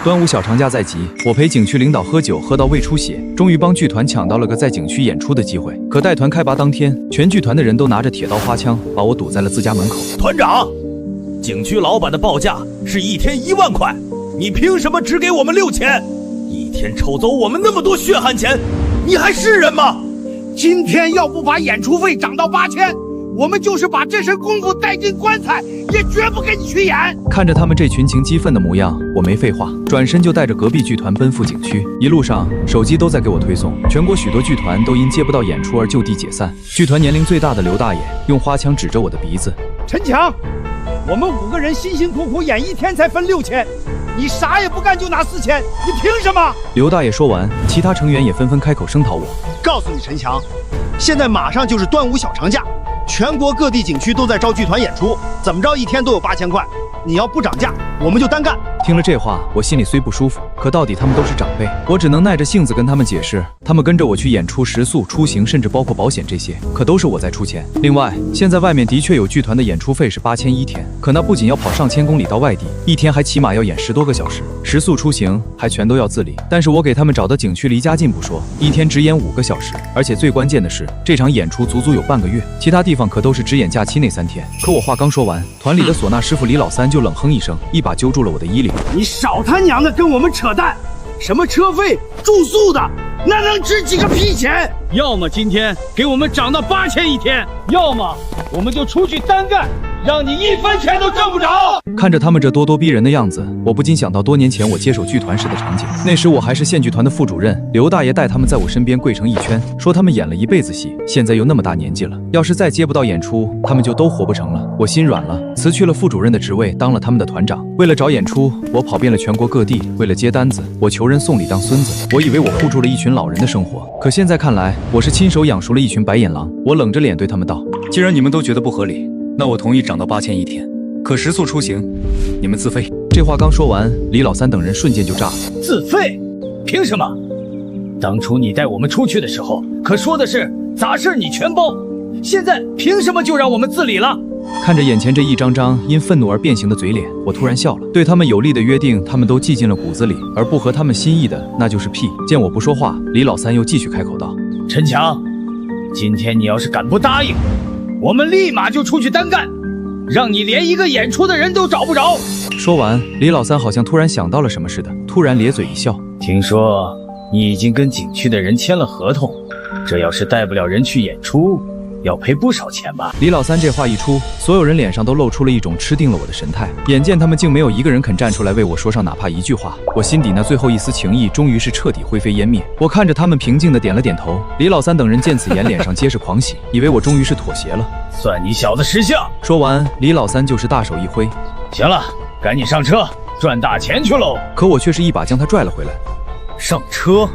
端午小长假在即，我陪景区领导喝酒，喝到胃出血，终于帮剧团抢到了个在景区演出的机会。可带团开拔当天，全剧团的人都拿着铁刀花枪，把我堵在了自家门口。团长，景区老板的报价是1天1万块，你凭什么只给我们6000？一天抽走我们那么多血汗钱，你还是人吗？今天要不把演出费涨到8000，我们就是把这身功夫带进棺材，也绝不跟你去演。看着他们这群情激愤的模样，我没废话，转身就带着隔壁剧团奔赴景区。一路上，手机都在给我推送，全国许多剧团都因接不到演出而就地解散。剧团年龄最大的刘大爷用花枪指着我的鼻子：“陈强，我们5个人辛辛苦苦演1天才分6000，你啥也不干就拿4000，你凭什么？”刘大爷说完，其他成员也纷纷开口声讨我。告诉你陈强，现在马上就是端午小长假，全国各地景区都在招剧团演出，怎么着1天都有8000块，你要不涨价，我们就单干。听了这话，我心里虽不舒服，可到底他们都是长辈，我只能耐着性子跟他们解释，他们跟着我去演出，食宿、出行，甚至包括保险这些，可都是我在出钱。另外，现在外面的确有剧团的演出费是8000一天，可那不仅要跑上千公里到外地，一天还起码要演10多个小时，食宿出行还全都要自理。但是我给他们找的景区离家近不说，一天只演5个小时，而且最关键的是，这场演出足足有半个月，其他地方可都是只演假期那3天。可我话刚说完，团里的唢呐师傅李老三就冷哼一声，一把揪住了我的衣领。你少他娘的跟我们扯淡！什么车费、住宿的，那能值几个屁钱？要么今天给我们涨到8000一天，要么我们就出去单干，让你1分钱都挣不着。看着他们这咄咄逼人的样子，我不禁想到多年前我接手剧团时的场景。那时我还是县剧团的副主任，刘大爷带他们在我身边跪成一圈，说他们演了一辈子戏，现在又那么大年纪了，要是再接不到演出，他们就都活不成了。我心软了，辞去了副主任的职位，当了他们的团长。为了找演出，我跑遍了全国各地，为了接单子，我求人送礼当孙子。我以为我护住了一群老人的生活，可现在看来，我是亲手养熟了一群白眼狼。我冷着脸对他们道：“既然你们都觉得不合理，那我同意涨到8000一天，可食宿出行你们自费。”这话刚说完，李老三等人瞬间就炸了。自费？凭什么？当初你带我们出去的时候，可说的是杂事你全包，现在凭什么就让我们自理了？看着眼前这一张张因愤怒而变形的嘴脸，我突然笑了。对他们有利的约定，他们都记进了骨子里，而不合他们心意的，那就是屁。见我不说话，李老三又继续开口道：“陈强，今天你要是敢不答应，我们立马就出去单干，让你连一个演出的人都找不着。”说完，李老三好像突然想到了什么似的，突然咧嘴一笑：“听说你已经跟景区的人签了合同，这要是带不了人去演出，要赔不少钱吧？”李老三这话一出，所有人脸上都露出了一种吃定了我的神态。眼见他们竟没有一个人肯站出来为我说上哪怕一句话，我心底那最后一丝情谊终于是彻底灰飞烟灭。我看着他们平静地点了点头。李老三等人见此言，脸上皆是狂喜，以为我终于是妥协了。算你小子识相！说完，李老三就是大手一挥：“行了，赶紧上车，赚大钱去喽！”可我却是一把将他拽了回来。上车？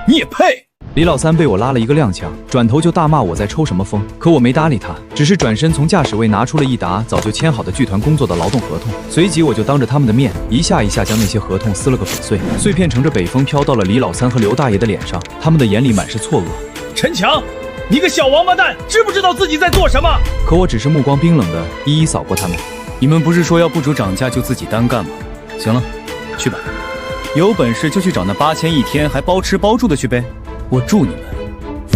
你也配？李老三被我拉了一个踉跄，转头就大骂我在抽什么风。可我没搭理他，只是转身从驾驶位拿出了一沓早就签好的剧团工作的劳动合同，随即我就当着他们的面一下一下将那些合同撕了个粉碎，碎片乘着北风飘到了李老三和刘大爷的脸上，他们的眼里满是错愕。陈强，你个小王八蛋，知不知道自己在做什么？可我只是目光冰冷的一一扫过他们。你们不是说要不准涨价就自己单干吗？行了，去吧，有本事就去找那8000一天还包吃包住的去呗，我祝你们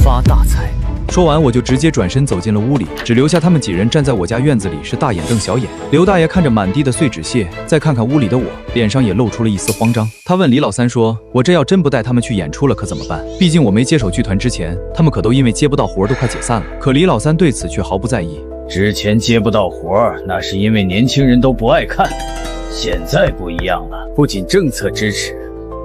发大财。说完，我就直接转身走进了屋里，只留下他们几人站在我家院子里，是大眼瞪小眼。刘大爷看着满地的碎纸屑，再看看屋里的我，脸上也露出了一丝慌张。他问李老三说：“我这要真不带他们去演出了，可怎么办？毕竟我没接手剧团之前，他们可都因为接不到活都快解散了。”可李老三对此却毫不在意。之前接不到活，那是因为年轻人都不爱看，现在不一样了，不仅政策支持，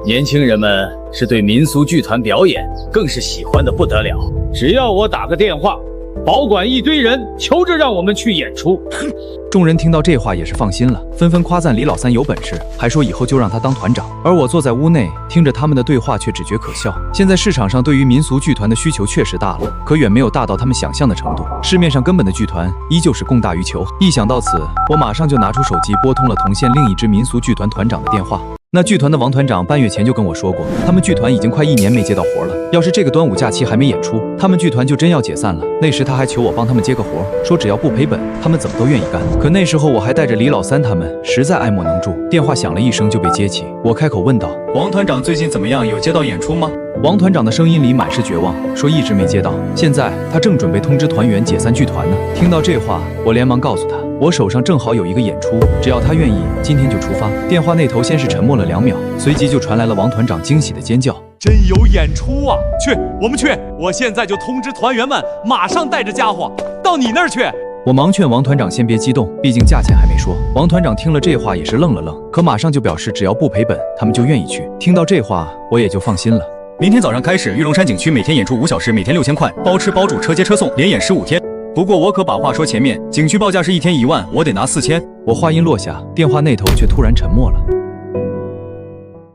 年轻人们是对民俗剧团表演更是喜欢的不得了。只要我打个电话，保管一堆人求着让我们去演出。众人听到这话也是放心了，纷纷夸赞李老三有本事，还说以后就让他当团长。而我坐在屋内，听着他们的对话，却只觉可笑。现在市场上对于民俗剧团的需求确实大了，可远没有大到他们想象的程度。市面上根本的剧团依旧是供大于求。一想到此，我马上就拿出手机拨通了同县另一支民俗剧团团长的电话。那剧团的王团长半月前就跟我说过，他们剧团已经快1年没接到活了。要是这个端午假期还没演出，他们剧团就真要解散了。那时他还求我帮他们接个活，说只要不赔本，他们怎么都愿意干。可那时候我还带着李老三他们，实在爱莫能助。电话响了一声就被接起，我开口问道：“王团长最近怎么样？有接到演出吗？”王团长的声音里满是绝望，说一直没接到，现在他正准备通知团员解散剧团呢。听到这话，我连忙告诉他，我手上正好有一个演出，只要他愿意，今天就出发。电话那头先是沉默了2秒，随即就传来了王团长惊喜的尖叫：“真有演出啊！去，我们去！我现在就通知团员们，马上带着家伙到你那儿去。”我忙劝王团长先别激动，毕竟价钱还没说。王团长听了这话也是愣了愣，可马上就表示只要不赔本，他们就愿意去。听到这话，我也就放心了。明天早上开始，玉龙山景区每天演出5小时，每天6000块，包吃包住，车接车送，连演15天。不过我可把话说前面，景区报价是1天1万，我得拿4000。我话音落下，电话那头却突然沉默了。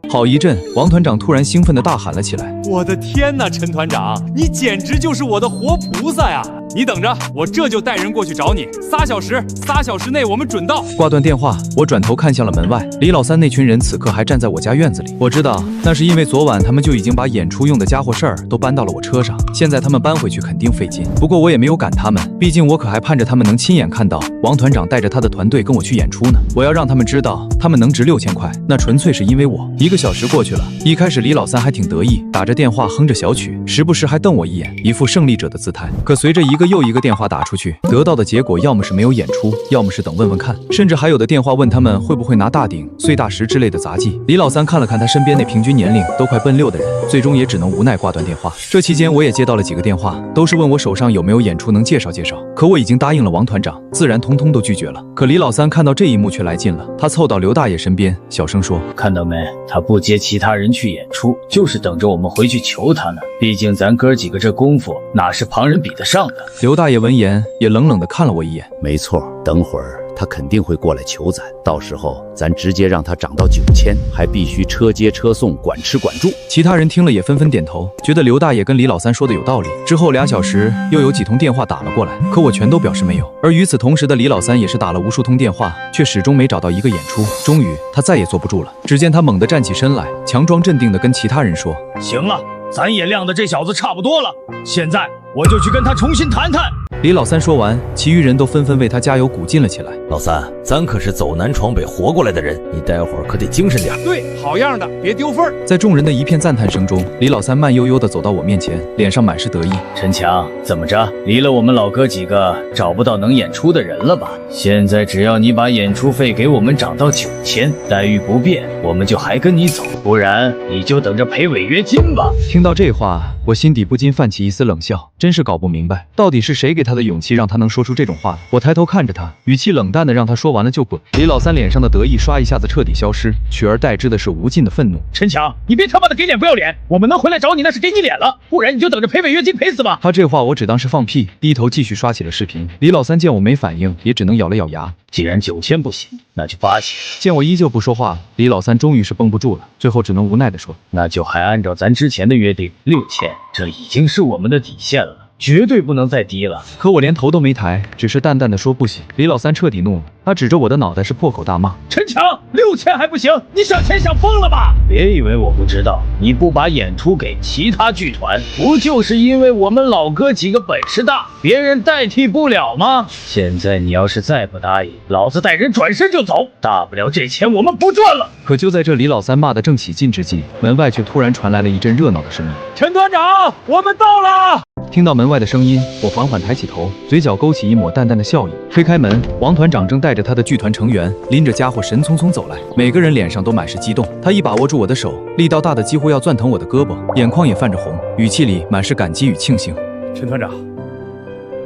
好一阵，王团长突然兴奋地大喊了起来：“我的天哪，陈团长，你简直就是我的活菩萨呀！你等着，我这就带人过去找你。3小时内我们准到。”挂断电话，我转头看向了门外，李老三那群人此刻还站在我家院子里。我知道，那是因为昨晚他们就已经把演出用的家伙事儿都搬到了我车上，现在他们搬回去肯定费劲。不过我也没有赶他们，毕竟我可还盼着他们能亲眼看到王团长带着他的团队跟我去演出呢。我要让他们知道，他们能值6000块，那纯粹是因为我。1个小时过去了，一开始李老三还挺得意，打着电话哼着小曲，时不时还瞪我一眼，一副胜利者的姿态。可随着一个又一个电话打出去，得到的结果要么是没有演出，要么是等问问看，甚至还有的电话问他们会不会拿大鼎、碎大石之类的杂技。李老三看了看他身边那平均年龄都快奔6的人，最终也只能无奈挂断电话。这期间我也接到了几个电话，都是问我手上有没有演出能介绍介绍，可我已经答应了王团长，自然通通都拒绝了。可李老三看到这一幕却来劲了，他凑到刘大爷身边，小声说：“看到没，他不接其他人去演出，就是等着我们回去求他呢。毕竟咱哥几个这功夫，哪是旁人比得上的。”刘大爷闻言也冷冷地看了我一眼：“没错，等会儿他肯定会过来求咱，到时候咱直接让他涨到9000，还必须车接车送，管吃管住。”其他人听了也纷纷点头，觉得刘大爷跟李老三说的有道理。之后2小时又有几通电话打了过来，可我全都表示没有。而与此同时的李老三也是打了无数通电话，却始终没找到一个演出。终于他再也坐不住了，只见他猛地站起身来，强装镇定地跟其他人说：“行了，咱也晾的这小子差不多了，现在我就去跟他重新谈谈。”李老三说完，其余人都纷纷为他加油鼓劲了起来。老三，咱可是走南闯北活过来的人，你待会儿可得精神点。对，好样的，别丢份儿。在众人的一片赞叹声中，李老三慢悠悠地走到我面前，脸上满是得意。陈强，怎么着？离了我们老哥几个，找不到能演出的人了吧？现在只要你把演出费给我们涨到9000，待遇不变，我们就还跟你走，不然你就等着赔违约金吧。听到这话，我心底不禁泛起一丝冷笑，真是搞不明白，到底是谁给他的勇气，让他能说出这种话来。我抬头看着他，语气冷淡的让他说完了就滚。李老三脸上的得意刷一下子彻底消失，取而代之的是无尽的愤怒。陈强，你别他妈的给脸不要脸，我们能回来找你那是给你脸了，不然你就等着赔违约金赔死吧。他这话我只当是放屁，低头继续刷起了视频。李老三见我没反应，也只能咬了咬牙。既然9000不行，那就8000。见我依旧不说话，李老三终于是绷不住了，最后只能无奈地说：“那就还按照咱之前的约定，6000，这已经是我们的底线了。”绝对不能再低了。可我连头都没抬，只是淡淡的说不行。李老三彻底怒了，他指着我的脑袋是破口大骂：“陈强，6000还不行？你想钱想疯了吧？别以为我不知道，你不把演出给其他剧团，不就是因为我们老哥几个本事大，别人代替不了吗？现在你要是再不答应，老子带人转身就走，大不了这钱我们不赚了。”可就在这李老三骂得正起劲之际，门外却突然传来了一阵热闹的声音：“陈团长，我们到了！”听到门外的声音，我缓缓抬起头，嘴角勾起一抹淡淡的笑意。推开门，王团长正带着他的剧团成员拎着家伙神匆匆走来，每个人脸上都满是激动。他一把握住我的手，力道大的几乎要攥疼我的胳膊，眼眶也泛着红，语气里满是感激与庆幸。陈团长，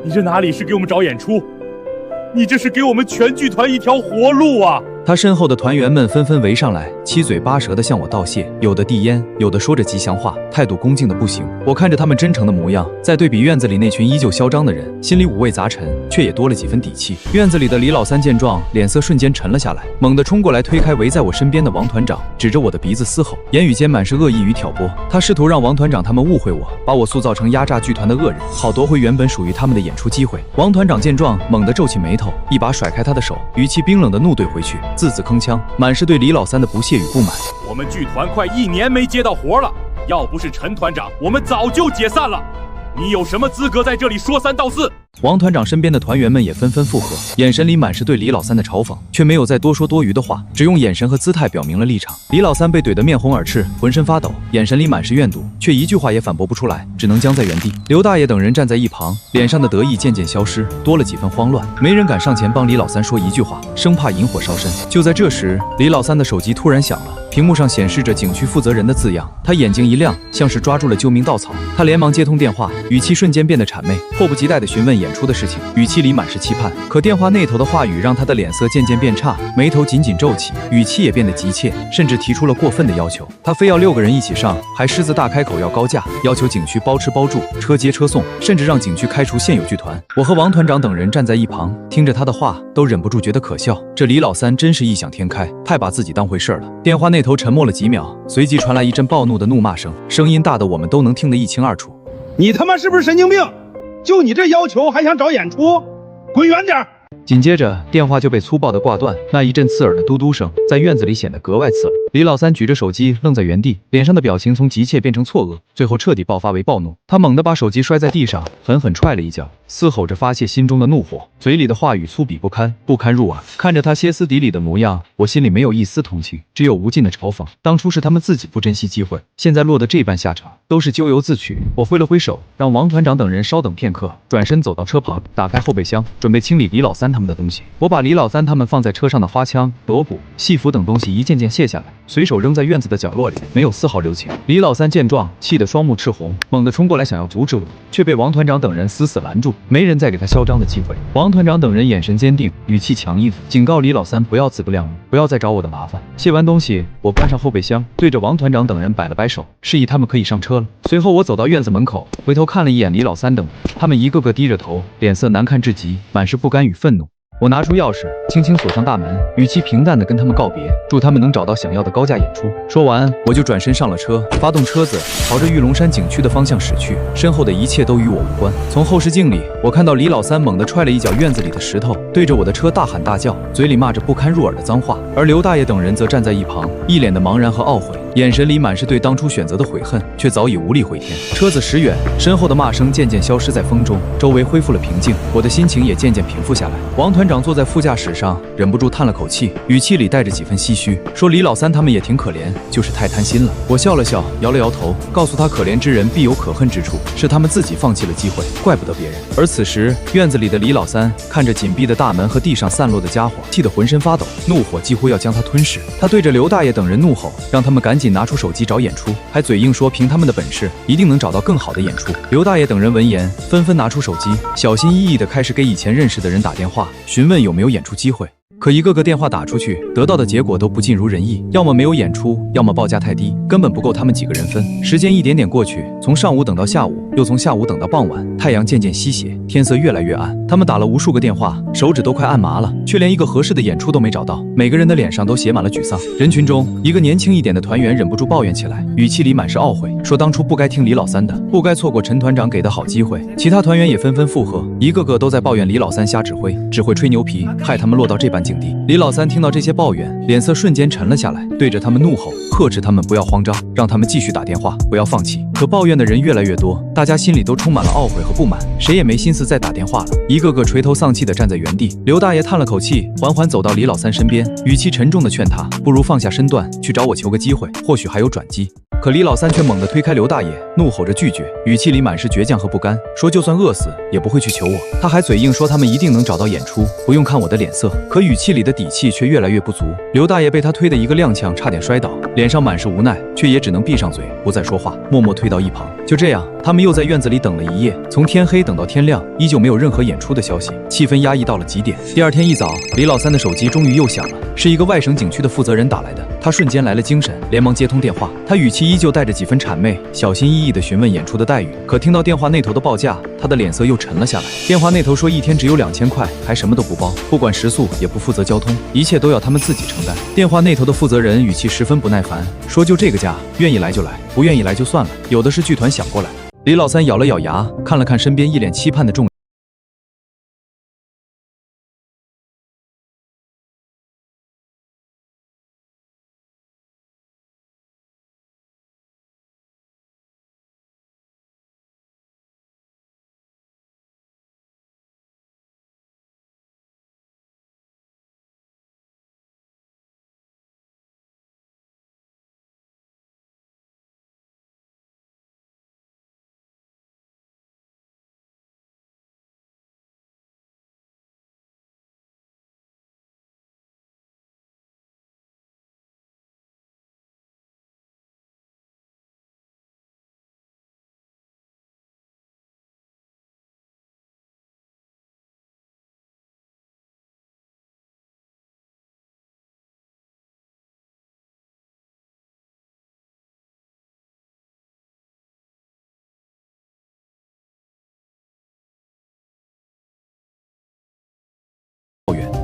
你这哪里是给我们找演出，你这是给我们全剧团一条活路啊！他身后的团员们纷纷围上来，七嘴八舌地向我道谢，有的递烟，有的说着吉祥话，态度恭敬的不行。我看着他们真诚的模样，再对比院子里那群依旧嚣张的人，心里五味杂陈，却也多了几分底气。院子里的李老三见状，脸色瞬间沉了下来，猛地冲过来推开围在我身边的王团长，指着我的鼻子嘶吼，言语间满是恶意与挑拨。他试图让王团长他们误会我，把我塑造成压榨剧团的恶人，好夺回原本属于他们的演出机会。王团长见状，猛地皱起眉头，一把甩开他的手，语气冰冷的怒怼回去：“字字铿锵，满是对李老三的不屑与不满。我们剧团快1年没接到活了，要不是陈团长，我们早就解散了。你有什么资格在这里说三道四？王团长身边的团员们也纷纷附和，眼神里满是对李老三的嘲讽，却没有再多说多余的话，只用眼神和姿态表明了立场。李老三被怼得面红耳赤，浑身发抖，眼神里满是怨毒，却一句话也反驳不出来，只能僵在原地。刘大爷等人站在一旁，脸上的得意渐渐消失，多了几分慌乱，没人敢上前帮李老三说一句话，生怕引火烧身。就在这时，李老三的手机突然响了，屏幕上显示着景区负责人的字样，他眼睛一亮，像是抓住了救命稻草。他连忙接通电话，语气瞬间变得谄媚，迫不及待地询问演出的事情，语气里满是期盼。可电话那头的话语让他的脸色渐渐变差，眉头紧紧皱起，语气也变得急切，甚至提出了过分的要求。他非要6个人一起上，还狮子大开口要高价，要求景区包吃包住，车接车送，甚至让景区开除现有剧团。我和王团长等人站在一旁，听着他的话，都忍不住觉得可笑。这李老三真是异想天开，太把自己当回事了。电话那头沉默了几秒，随即传来一阵暴怒的怒骂声，声音大得我们都能听得一清二楚。你他妈是不是神经病？就你这要求还想找演出？滚远点！紧接着电话就被粗暴地挂断，那一阵刺耳的嘟嘟声在院子里显得格外刺耳。李老三举着手机愣在原地，脸上的表情从急切变成错愕，最后彻底爆发为暴怒。他猛地把手机摔在地上，狠狠踹了一脚，嘶吼着发泄心中的怒火，嘴里的话语粗鄙不堪，不堪入耳。看着他歇斯底里的模样，我心里没有一丝同情，只有无尽的嘲讽。当初是他们自己不珍惜机会，现在落得这般下场，都是咎由自取。我挥了挥手，让王团长等人稍等片刻，转身走到车旁，打开后备箱，准备清理李老三他们的东西。我把李老三他们放在车上的花枪、锣鼓、戏服等东西一件件卸下来，随手扔在院子的角落里，没有丝毫留情。李老三见状，气得双目赤红，猛地冲过来想要阻止我，却被王团长等人死死拦住，没人再给他嚣张的机会。王团长等人眼神坚定，语气强硬，警告李老三不要自不量力，不要再找我的麻烦。卸完东西，我关上后备箱，对着王团长等人摆了摆手，示意他们可以上车了。随后我走到院子门口，回头看了一眼李老三等人，他们一个个低着头，脸色难看至极，满是不甘与愤怒。我拿出钥匙，轻轻锁上大门，语气平淡地跟他们告别，祝他们能找到想要的高价演出。说完，我就转身上了车，发动车子，朝着玉龙山景区的方向驶去。身后的一切都与我无关。从后视镜里，我看到李老三猛地踹了一脚院子里的石头，对着我的车大喊大叫，嘴里骂着不堪入耳的脏话。而刘大爷等人则站在一旁，一脸的茫然和懊悔，眼神里满是对当初选择的悔恨，却早已无力回天。车子驶远，身后的骂声渐渐消失在风中，周围恢复了平静，我的心情也渐渐平复下来。王团长坐在副驾驶上，忍不住叹了口气，语气里带着几分唏嘘，说李老三他们也挺可怜，就是太贪心了。我笑了笑，摇了摇头，告诉他可怜之人必有可恨之处，是他们自己放弃了机会，怪不得别人。而此时院子里的李老三看着紧闭的大门和地上散落的家伙，气得浑身发抖，怒火几乎要将他吞噬。他对着刘大爷等人怒吼，让他们赶紧拿出手机找演出，还嘴硬说凭他们的本事一定能找到更好的演出。刘大爷等人闻言纷纷拿出手机，小心翼翼地开始给以前认识的人打电话，询问有没有演出机会。可一个个电话打出去，得到的结果都不尽如人意，要么没有演出，要么报价太低，根本不够他们几个人分。时间一点点过去，从上午等到下午，又从下午等到傍晚，太阳渐渐西斜，天色越来越暗。他们打了无数个电话，手指都快按麻了，却连一个合适的演出都没找到。每个人的脸上都写满了沮丧。人群中，一个年轻一点的团员忍不住抱怨起来，语气里满是懊悔，说当初不该听李老三的，不该错过陈团长给的好机会。其他团员也纷纷附和，一个个都在抱怨李老三瞎指挥，只会吹牛皮，害他们落到这般境地。李老三听到这些抱怨，脸色瞬间沉了下来，对着他们怒吼，呵斥他们不要慌张，让他们继续打电话，不要放弃。可抱怨的人越来越多，大家心里都充满了懊悔和不满，谁也没心思再打电话了，一个个垂头丧气地站在原地。刘大爷叹了口气，缓缓走到李老三身边，语气沉重地劝他，不如放下身段，去找我求个机会，或许还有转机。可李老三却猛地推开刘大爷，怒吼着拒绝，语气里满是倔强和不甘，说就算饿死也不会去求我。他还嘴硬说他们一定能找到演出，不用看我的脸色。可语气里的底气却越来越不足。刘大爷被他推的一个踉跄，差点摔倒，脸上满是无奈，却也只能闭上嘴，不再说话，默默退到一旁。就这样，他们又在院子里等了一夜，从天黑等到天亮，依旧没有任何演出的消息，气氛压抑到了极点。第二天一早，李老三的手机终于又响了，是一个外省景区的负责人打来的。他瞬间来了精神，连忙接通电话。他语气依旧带着几分谄媚，小心翼翼地询问演出的待遇。可听到电话那头的报价，他的脸色又沉了下来。电话那头说一天只有2000块，还什么都不包，不管食宿，也不负责交通，一切都要他们自己承担。电话那头的负责人语气十分不耐烦，说就这个价，愿意来就来，不愿意来就算了，有的是剧团想过来。李老三咬了咬牙，看了看身边一脸期盼的众人。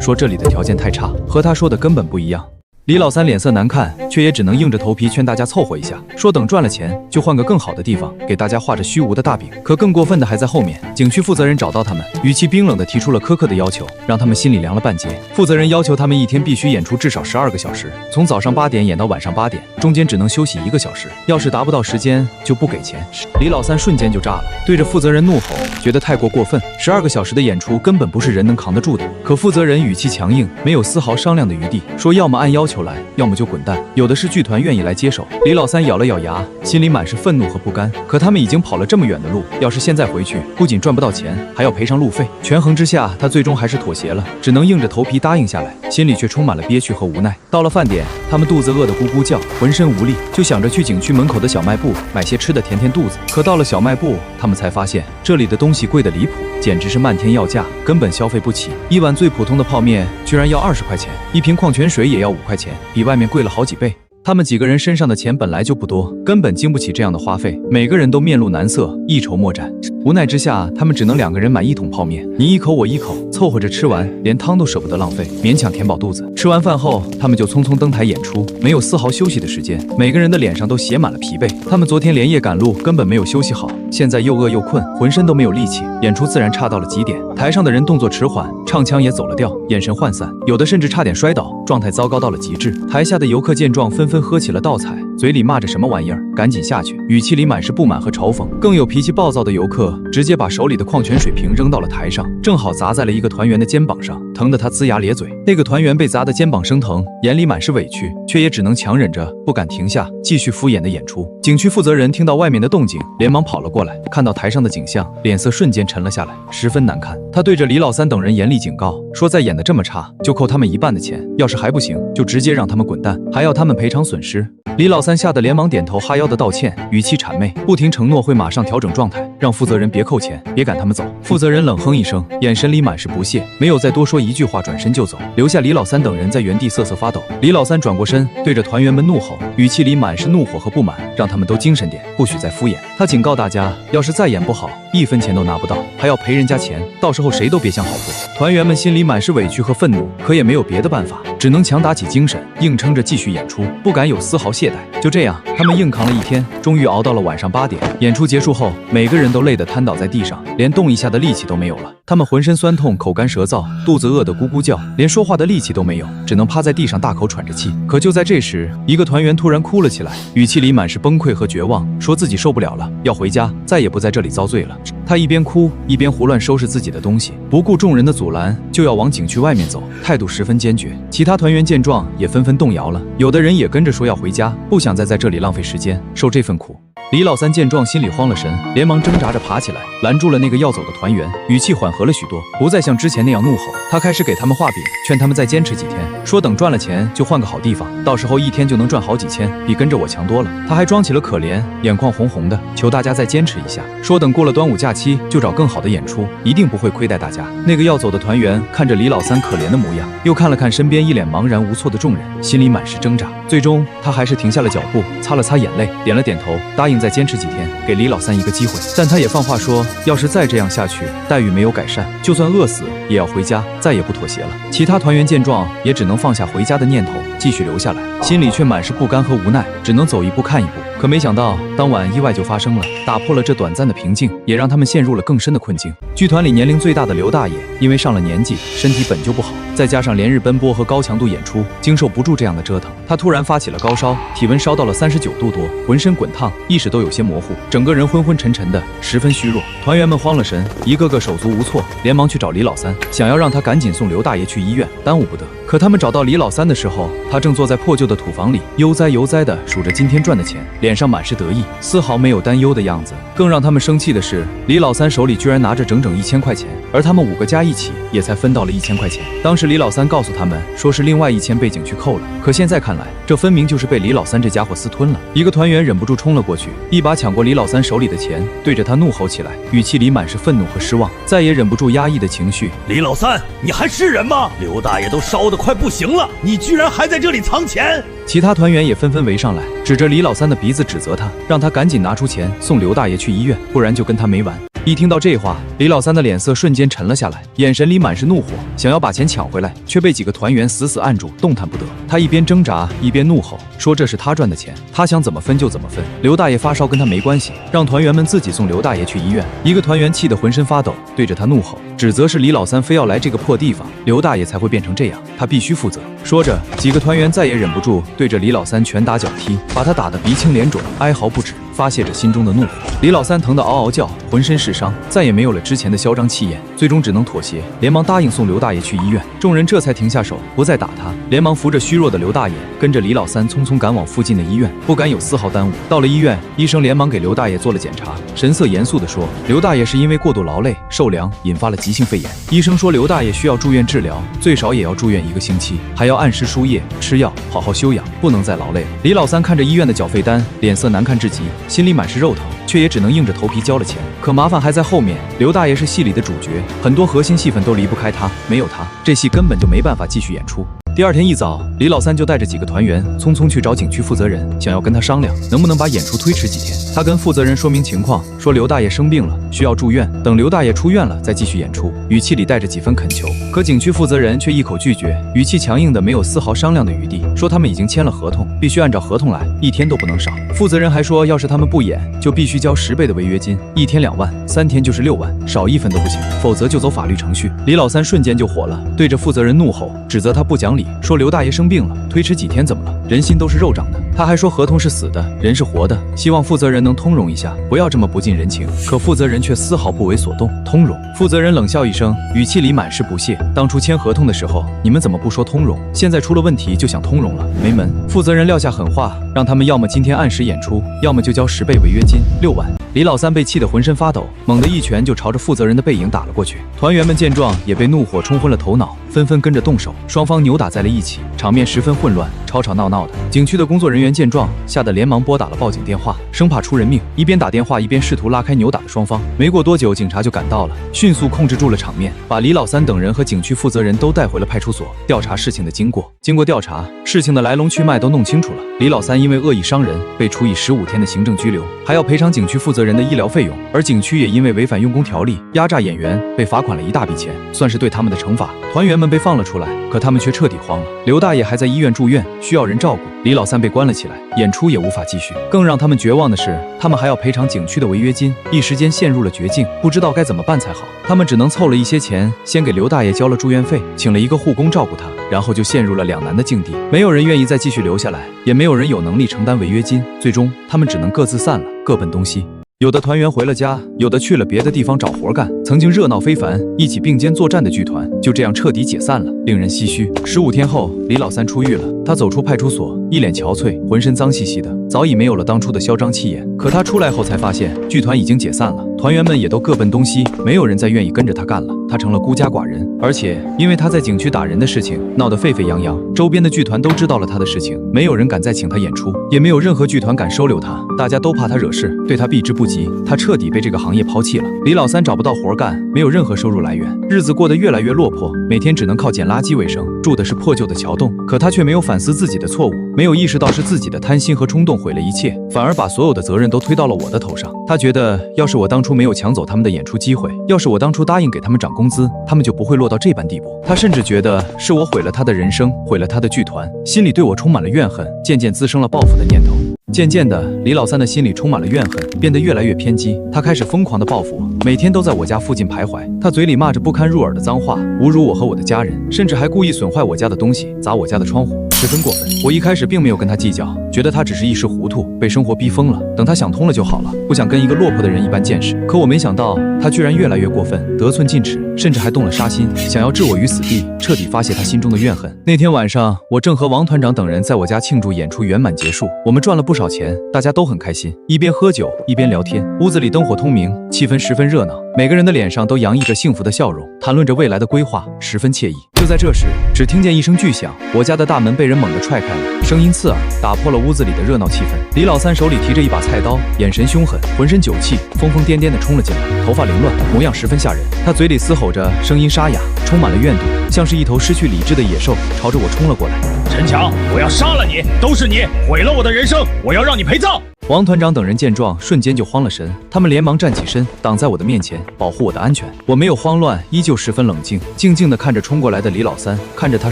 说这里的条件太差，和他说的根本不一样。李老三脸色难看，却也只能硬着头皮劝大家凑合一下，说等赚了钱就换个更好的地方，给大家画着虚无的大饼。可更过分的还在后面，景区负责人找到他们，语气冰冷地提出了苛刻的要求，让他们心里凉了半截。负责人要求他们一天必须演出至少12个小时，从早上8点演到晚上8点，中间只能休息1个小时，要是达不到时间就不给钱。李老三瞬间就炸了，对着负责人怒吼，觉得太过分，12个小时的演出根本不是人能扛得住的。可负责人语气强硬，没有丝毫商量的余地，说要么按要求来，要么就滚蛋，有的是剧团愿意来接手。李老三咬了咬牙，心里满是愤怒和不甘。可他们已经跑了这么远的路，要是现在回去，不仅赚不到钱，还要赔上路费。权衡之下，他最终还是妥协了，只能硬着头皮答应下来，心里却充满了憋屈和无奈。到了饭点，他们肚子饿得咕咕叫，浑身无力，就想着去景区门口的小卖部买些吃的填填肚子。可到了小卖部，他们才发现这里的东西贵得离谱，简直是漫天要价，根本消费不起。一碗最普通的泡面居然要20块钱，一瓶矿泉水也要5块钱，比外面贵了好几倍。他们几个人身上的钱本来就不多，根本经不起这样的花费，每个人都面露难色，一筹莫展。无奈之下，他们只能2个人买1桶泡面，你一口我一口，凑合着吃完，连汤都舍不得浪费，勉强填饱肚子。吃完饭后，他们就匆匆登台演出，没有丝毫休息的时间，每个人的脸上都写满了疲惫。他们昨天连夜赶路，根本没有休息好，现在又饿又困，浑身都没有力气，演出自然差到了极点。台上的人动作迟缓，唱腔也走了调，眼神涣散，有的甚至差点摔倒，状态糟糕到了极致。台下的游客见状，纷纷喝起了倒彩，嘴里骂着什么玩意儿，赶紧下去，语气里满是不满和嘲讽。更有脾气暴躁的游客直接把手里的矿泉水瓶扔到了台上，正好砸在了一个团员的肩膀上，疼得他龇牙咧嘴。那个团员被砸得肩膀生疼，眼里满是委屈，却也只能强忍着不敢停下，继续敷衍的演出。景区负责人听到外面的动静，连忙跑了过来，看到台上的景象，脸色瞬间沉了下来，十分难看。他对着李老三等人严厉警告，说再演得这么差，就扣他们1半的钱，要是还不行，就直接让他们滚蛋，还要他们赔偿损失。李老三吓得连忙点头哈腰的道歉，语气谄媚，不停承诺会马上调整状态，让负责人别扣钱，别赶他们走。负责人冷哼一声，眼神里满是不屑，没有再多说一句话，转身就走，留下李老三等人在原地瑟瑟发抖。李老三转过身，对着团员们怒吼，语气里满是怒火和不满，让他们都精神点，不许再敷衍。他警告大家，要是再演不好，1分钱都拿不到，还要赔人家钱，到时候谁都别想好过。团员们心里满是委屈和愤怒，可也没有别的办法，只能强打起精神，硬撑着继续演出，不敢有丝毫懈怠。就这样，他们硬扛了1天，终于熬到了晚上8点。演出结束后，每个人都累得瘫倒在地上，连动一下的力气都没有了。他们浑身酸痛，口干舌燥，肚子饿得咕咕叫，连说话的力气都没有，只能趴在地上大口喘着气。可就在这时，一个团员突然哭了起来，语气里满是崩溃和绝望，说自己受不了了，要回家，再也不在这里遭罪了。他一边哭一边胡乱收拾自己的东西，不顾众人的阻拦，就要往景区外面走，态度十分坚决。其他团员见状也纷纷动摇了，有的人也跟着说要回家，不想再在这里浪费时间，受这份苦。李老三见状，心里慌了神，连忙挣扎着爬起来，拦住了那个要走的团员，语气缓和了许多，不再像之前那样怒吼。他开始给他们画饼，劝他们再坚持几天，说等赚了钱就换个好地方，到时候1天就能赚好几千，比跟着我强多了。他还装起了可怜，眼眶红红的，求大家再坚持一下，说等过了端午假期就找更好的演出，一定不会亏待大家。那个要走的团员看着李老三可怜的模样，又看了看身边一脸茫然无措的众人，心里满是挣扎。最终他还是停下了脚步，擦了擦眼泪，点了点头，答应再坚持几天，给李老三一个机会。但他也放话说，要是再这样下去，待遇没有改善，就算饿死也要回家，再也不妥协了。其他团员见状，也只能放下回家的念头，继续留下来，心里却满是不甘和无奈，只能走一步看一步。可没想到，当晚意外就发生了，打破了这短暂的平静，也让他们陷入了更深的困境。剧团里年龄最大的刘大爷，因为上了年纪，身体本就不好，再加上连日奔波和高强度演出，经受不住这样的折腾，他突然发起了高烧，体温烧到了39度多，浑身滚烫，意识都有些模糊，整个人昏昏沉沉的，十分虚弱。团员们慌了神，一个个手足无措，连忙去找李老三，想要让他赶紧送刘大爷去医院，耽误不得。可他们找到李老三的时候，他正坐在破旧的土房里，悠哉悠哉地数着今天赚的钱，脸上满是得意，丝毫没有担忧的样子。更让他们生气的是，李老三手里居然拿着整整1000块钱，而他们5个加一起也才分到了1000块钱。当时李老三告诉他们，说是另外1000被景区扣了，可现在看来，这分明就是被李老三这家伙私吞了。一个团员忍不住冲了过去，一把抢过李老三手里的钱，对着他怒吼起来，语气里满是愤怒和失望，再也忍不住压抑的情绪。李老三，你还是人吗？刘大爷都烧得快不行了，你居然还在这里藏钱！其他团员也纷纷围上来，指着李老三的鼻子指责他，让他赶紧拿出钱送刘大爷去医院，不然就跟他没完。一听到这话，李老三的脸色瞬间沉了下来，眼神里满是怒火，想要把钱抢回来，却被几个团员死死按住，动弹不得。他一边挣扎一边怒吼，说这是他赚的钱，他想怎么分就怎么分。刘大爷发烧跟他没关系，让团员们自己送刘大爷去医院。一个团员气得浑身发抖，对着他怒吼，指责是李老三非要来这个破地方，刘大爷才会变成这样，他必须负责。说着，几个团员再也忍不住，对着李老三拳打脚踢，把他打得鼻青脸肿，哀嚎不止，发泄着心中的怒火。李老三疼得嗷嗷叫，浑身是伤，再也没有了之前的嚣张气焰，最终只能妥协，连忙答应送刘大爷去医院。众人这才停下手，不再打他，连忙扶着虚弱的刘大爷，跟着李老三匆匆赶往附近的医院，不敢有丝毫耽误。到了医院，医生连忙给刘大爷做了检查，神色严肃地说，刘大爷是因为过度劳累、受凉，引发了急性肺炎。医生说刘大爷需要住院治疗，最少也要住院1个星期，还要按时输液、吃药，好好休养，不能再劳累了。李老三看着医院的缴费单，脸色难看至极，心里满是肉疼，却也只能硬着头皮交了钱。可麻烦还在后面，刘大爷是戏里的主角，很多核心戏份都离不开他，没有他，这戏根本就没办法继续演出。第二天一早，李老三就带着几个团员匆匆去找景区负责人，想要跟他商量能不能把演出推迟几天。他跟负责人说明情况，说刘大爷生病了，需要住院，等刘大爷出院了再继续演出，语气里带着几分恳求。可景区负责人却一口拒绝，语气强硬的没有丝毫商量的余地，说他们已经签了合同，必须按照合同来，1天都不能少。负责人还说，要是他们不演，就必须交10倍的违约金，1天2万，3天就是6万，少1分都不行，否则就走法律程序。李老三瞬间就火了，对着负责人怒吼，指责他不讲理，说刘大爷生病了，推迟几天怎么了？人心都是肉长的。他还说合同是死的，人是活的，希望负责人能通融一下，不要这么不近人情。可负责人却丝毫不为所动。通融？负责人冷笑一声，语气里满是不屑。当初签合同的时候，你们怎么不说通融？现在出了问题就想通融了？没门！负责人撂下狠话，让他们要么今天按时演出，要么就交10倍违约金6万。李老三被气得浑身发抖，猛地一拳就朝着负责人的背影打了过去。团员们见状也被怒火冲昏了头脑，纷纷跟着动手，双方扭打在了一起，场面十分混乱，吵吵闹闹的。景区的工作人员见状，吓得连忙拨打了报警电话，生怕出人命，一边打电话一边试图拉开扭打的双方。没过多久，警察就赶到了，迅速控制住了场面，把李老三等人和景区负责人都带回了派出所，调查事情的经过。经过调查，事情的来龙去脉都弄清楚了。李老三因为恶意伤人，被处以15天的行政拘留，还要赔偿景区负责人的医疗费用，而景区也因为违反用工条例，压榨演员，被罚款了一大笔钱，算是对他们的惩罚。团员们被放了出来，可他们却彻底慌了。刘大爷还在医院住院，需要人照顾，李老三被关了起来，演出也无法继续。更让他们绝望的是，他们还要赔偿景区的违约金，一时间陷入了绝境，不知道该怎么办才好。他们只能凑了一些钱，先给刘大爷交了住院费，请了一个护工照顾他，然后就陷入了两难的境地。没有人愿意再继续留下来，也没有人有能力承担违约金，最终他们只能各自散了，各奔东西。有的团员回了家，有的去了别的地方找活干。曾经热闹非凡、一起并肩作战的剧团，就这样彻底解散了，令人唏嘘。15天后，李老三出狱了。他走出派出所，一脸憔悴，浑身脏兮兮的，早已没有了当初的嚣张气焰。可他出来后才发现，剧团已经解散了，团员们也都各奔东西，没有人再愿意跟着他干了。他成了孤家寡人，而且因为他在景区打人的事情闹得沸沸扬扬，周边的剧团都知道了他的事情，没有人敢再请他演出，也没有任何剧团敢收留他，大家都怕他惹事，对他避之不及。他彻底被这个行业抛弃了。李老三找不到活干，没有任何收入来源，日子过得越来越落魄，每天只能靠捡垃圾为生，住的是破旧的桥洞。可他却没有反思自己的错误，没有意识到是自己的贪心和冲动毁了一切，反而把所有的责任都推到了我的头上。他觉得，要是我当初没有抢走他们的演出机会，要是我当初答应给他们涨工资，他们就不会落到这般地步。他甚至觉得是我毁了他的人生，毁了他的剧团，心里对我充满了怨恨，渐渐滋生了报复的念头。渐渐的，李老三的心里充满了怨恨，变得越来越偏激。他开始疯狂地报复我，每天都在我家附近徘徊。他嘴里骂着不堪入耳的脏话，侮辱我和我的家人，甚至还故意损坏我家的东西，砸我家的窗户，十分过分。我一开始并没有跟他计较，觉得他只是一时糊涂，被生活逼疯了，等他想通了就好了，不想跟一个落魄的人一般见识。可我没想到，他居然越来越过分，得寸进尺，甚至还动了杀心，想要置我于死地，彻底发泄他心中的怨恨。那天晚上，我正和王团长等人在我家庆祝演出圆满结束，我们赚了不少钱，大家都很开心，一边喝酒一边聊天，屋子里灯火通明，气氛十分热闹，每个人的脸上都洋溢着幸福的笑容，谈论着未来的规划，十分惬意。就在这时，只听见一声巨响，我家的大门被人猛地踹开了，声音刺耳，打破了屋子里的热闹气氛。李老三手里提着一把菜刀，眼神凶狠，浑身酒气，疯疯癫癫地冲了进来，头发凌乱，模样十分吓人。他嘴里嘶吼着，声音沙哑，充满了怨毒，像是一头失去理智的野兽，朝着我冲了过来。陈强，我要杀了你，都是你毁了我的人生，我要让你陪葬！王团长等人见状，瞬间就慌了神，他们连忙站起身，挡在我的面前，保护我的安全。我没有慌乱，依旧十分冷静，静静地看着冲过来的李老三，看着他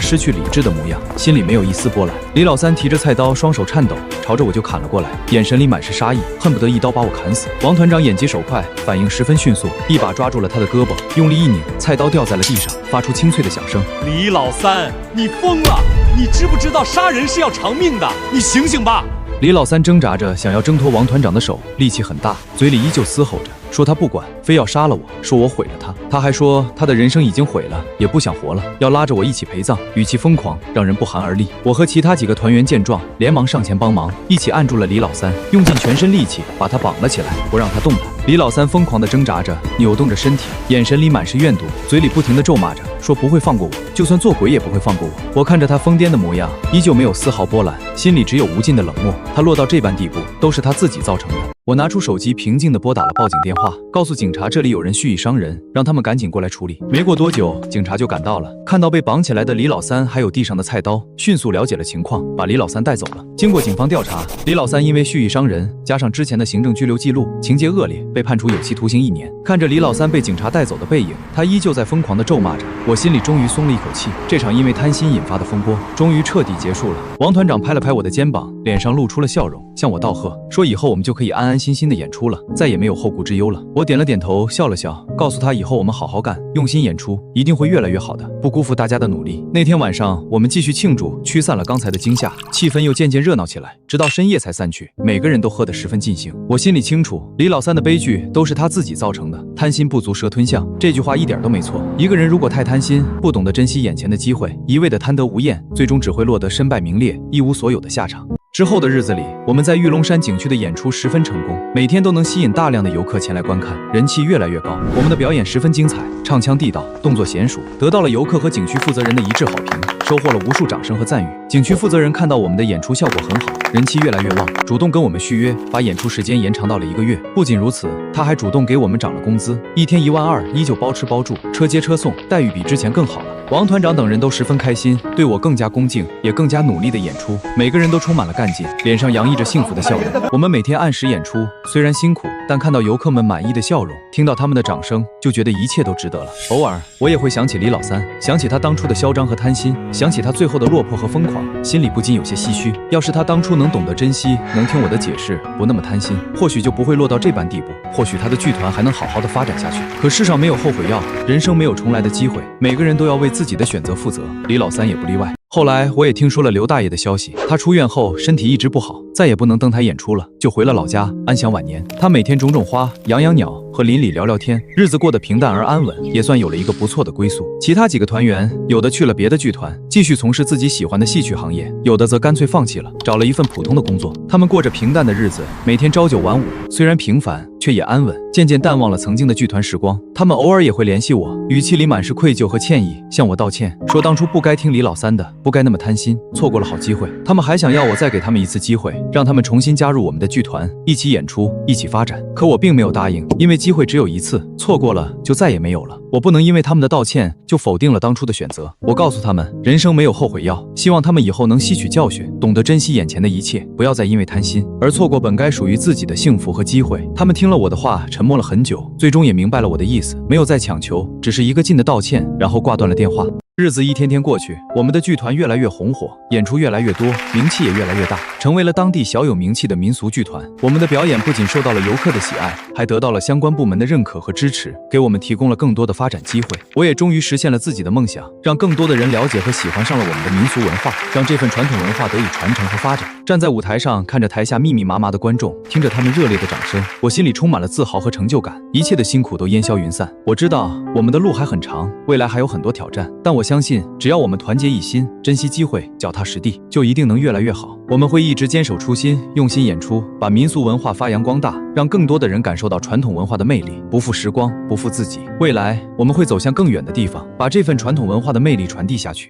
失去理智的模样，心里没有一丝波澜。李老三提着菜刀，双手颤抖，朝着我就砍了过来，眼神里满是杀意，恨不得一刀把我砍死。王团长眼疾手快，反应十分迅速，一把抓住了他的胳膊，用力一拧，菜刀掉在了地上，发出清脆的响声。李老三，你疯了！你知不知道杀人是要偿命的？你醒醒吧！李老三挣扎着想要挣脱王团长的手，力气很大，嘴里依旧嘶吼着，说他不管，非要杀了我，说我毁了他。他还说他的人生已经毁了，也不想活了，要拉着我一起陪葬，语气疯狂，让人不寒而栗。我和其他几个团员见状，连忙上前帮忙，一起按住了李老三，用尽全身力气把他绑了起来，不让他动弹。李老三疯狂地挣扎着，扭动着身体，眼神里满是怨毒，嘴里不停地咒骂着，说不会放过我，就算做鬼也不会放过我。我看着他疯癫的模样，依旧没有丝毫波澜，心里只有无尽的冷漠。他落到这般地步，都是他自己造成的。我拿出手机，平静地拨打了报警电话，告诉警察这里有人蓄意伤人，让他们赶紧过来处理。没过多久，警察就赶到了，看到被绑起来的李老三还有地上的菜刀，迅速了解了情况，把李老三带走了。经过警方调查，李老三因为蓄意伤人，加上之前的行政拘留记录，情节恶劣，被判处有期徒刑1年。看着李老三被警察带走的背影，他依旧在疯狂地咒骂着，我心里终于松了一口气。这场因为贪心引发的风波终于彻底结束了。王团长拍了拍我的肩膀，脸上露出了笑容，向我道贺，说以后我们就可以安安心心的演出了，再也没有后顾之忧了。我点了点头，笑了笑，告诉他以后我们好好干，用心演出，一定会越来越好的，不辜负大家的努力。那天晚上我们继续庆祝，驱散了刚才的惊吓，气氛又渐渐热闹起来，直到深夜才散去，每个人都喝得十分尽兴。我心里清楚，李老三的悲剧都是他自己造成的，贪心不足蛇吞象，这句话一点都没错。一个人如果太贪心，不懂得珍惜眼前的机会，一味的贪得无厌，最终只会落得身败名裂，一无所有的下场。之后的日子里，我们在玉龙山景区的演出十分成功，每天都能吸引大量的游客前来观看，人气越来越高。我们的表演十分精彩，唱腔地道，动作娴熟，得到了游客和景区负责人的一致好评，收获了无数掌声和赞誉。景区负责人看到我们的演出效果很好，人气越来越旺，主动跟我们续约，把演出时间延长到了1个月。不仅如此，他还主动给我们涨了工资，一天1万2，依旧包吃包住，车接车送，待遇比之前更好了。王团长等人都十分开心，对我更加恭敬，也更加努力的演出，每个人都充满了干劲，脸上洋溢着幸福的笑容。我们每天按时演出，虽然辛苦，但看到游客们满意的笑容，听到他们的掌声，就觉得一切都值得了。偶尔我也会想起李老三，想起他当初的嚣张和贪心，想起他最后的落魄和疯狂，心里不禁有些唏嘘。要是他当初能懂得珍惜，能听我的解释，不那么贪心，或许就不会落到这般地步，或许他的剧团还能好好的发展下去。可世上没有后悔药，人生没有重来的机会，每个人都要为自己的选择负责，李老三也不例外。后来我也听说了刘大爷的消息，他出院后身体一直不好，再也不能登台演出了，就回了老家安享晚年。他每天种种花，养养鸟，和邻里聊聊天，日子过得平淡而安稳，也算有了一个不错的归宿。其他几个团员，有的去了别的剧团，继续从事自己喜欢的戏曲行业，有的则干脆放弃了，找了一份普通的工作。他们过着平淡的日子，每天朝9晚5，虽然平凡，却也安稳，渐渐淡忘了曾经的剧团时光。他们偶尔也会联系我，语气里满是愧疚和歉意，向我道歉，说当初不该听李老三的，不该那么贪心，错过了好机会。他们还想要我再给他们一次机会，让他们重新加入我们的剧团，一起演出，一起发展。可我并没有答应，因为机会只有一次，错过了就再也没有了。我不能因为他们的道歉就否定了当初的选择。我告诉他们，人生没有后悔药，希望他们以后能吸取教训，懂得珍惜眼前的一切，不要再因为贪心而错过本该属于自己的幸福和机会。他们听了我的话，沉默了很久，最终也明白了我的意思，没有再强求，只是一个劲的道歉，然后挂断了电话。日子一天天过去，我们的剧团越来越红火，演出越来越多，名气也越来越大，成为了当地小有名气的民俗剧团。我们的表演不仅受到了游客的喜爱，还得到了相关部门的认可和支持，给我们提供了更多的发展机会。我也终于实现了自己的梦想，让更多的人了解和喜欢上了我们的民俗文化，让这份传统文化得以传承和发展。站在舞台上，看着台下密密麻麻的观众，听着他们热烈的掌声，我心里充满了自豪和成就感，一切的辛苦都烟消云散。我知道我们的路还很长，未来还有很多挑战，但我相信只要我们团结一心，珍惜机会，脚踏实地，就一定能越来越好。我们会一直坚守初心，用心演出，把民俗文化发扬光大，让更多的人感受到传统文化的魅力，不负时光，不负自己。未来我们会走向更远的地方，把这份传统文化的魅力传递下去。